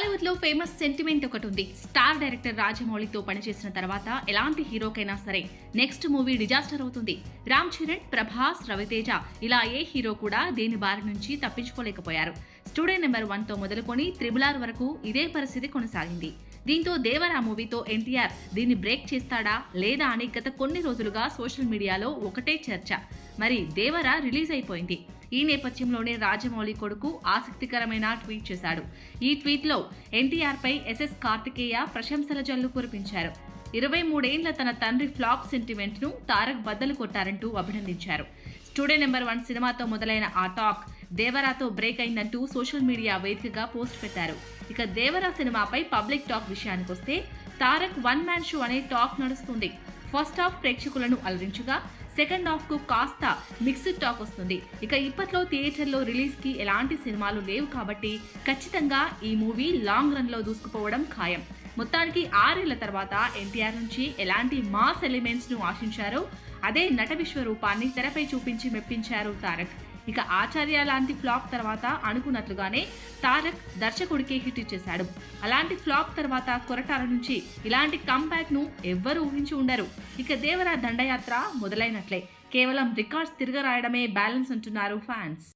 టాలీవుడ్ లో famous sentiment ఒకటి ఉంది. స్టార్ డైరెక్టర్ రాజమౌళితో పనిచేసిన తర్వాత ఎలాంటి హీరోకైనా సరే నెక్స్ట్ మూవీ డిజాస్టర్ అవుతుంది. రామ్ చరణ్, ప్రభాస్, రవితేజ ఇలా ఏ హీరో కూడా దీని బారి నుంచి తప్పించుకోలేకపోయారు. స్టూడెంట్ నెంబర్ 1 తో మొదలుకొని RRR వరకు ఇదే పరిస్థితి కొనసాగింది. దీంతో దేవరా మూవీతో ఎన్టీఆర్ దీన్ని బ్రేక్ చేస్తాడా లేదా అని గత కొన్ని రోజులుగా సోషల్ మీడియాలో ఒకటే చర్చ. మరి దేవరా రిలీజ్ అయిపోయింది. ఈ నేపథ్యంలోనే రాజమౌళి కొడుకు ఆసక్తికరమైన ట్వీట్ చేశాడు. ఈ ట్వీట్ లో ఎన్టీఆర్ పై ఎస్ఎస్ కార్తికేయ ప్రశంసల జల్లు కురిపించారు. 23 ఏళ్ల తన తండ్రి ఫ్లాప్ సెంటిమెంట్ ను తారక్ బద్దలు కొట్టారంటూ అభినందించారు. స్టూడెంట్ నెంబర్ 1 సినిమాతో మొదలైన ఆ టాక్ దేవరాతో బ్రేక్ అయిందంటూ సోషల్ మీడియా వేదికగా పోస్ట్ పెట్టారు. ఇక దేవరా సినిమాపై పబ్లిక్ టాక్ విషయానికొస్తే తారక్ వన్ మ్యాన్ షో అనే టాక్ నడుస్తుంది. ఫస్ట్ హాఫ్ ప్రేక్షకులను అలరించగా సెకండ్ హాఫ్ కు కాస్త మిక్స్డ్ టాక్ వస్తుంది. ఇక ఇప్పట్లో థియేటర్లో రిలీజ్ కి ఎలాంటి సినిమాలు లేవు కాబట్టి ఖచ్చితంగా ఈ మూవీ లాంగ్ రన్ లో దూసుకుపోవడం ఖాయం. మొత్తానికి 6 ఏళ్ల తర్వాత ఎన్టీఆర్ నుంచి ఎలాంటి మాస్ ఎలిమెంట్స్ ను ఆశించారో అదే నట విశ్వరూపాన్ని తెరపై చూపించి మెప్పించారు తారక్. ఇక ఆచార్య లాంటి ఫ్లాప్ తర్వాత అనుకున్నట్లుగానే తారక్ దర్శకుడికే హిట్ ఇచ్చేశాడు. అలాంటి ఫ్లాప్ తర్వాత కొరటాల నుంచి ఇలాంటి కంబ్యాక్ ను ఎవ్వరూ ఊహించి ఉండరు. ఇక దేవరా దండయాత్ర మొదలైనట్లే కేవలం రికార్డ్స్ తిరగరాయడమే బ్యాలెన్స్ అంటున్నారు ఫ్యాన్స్.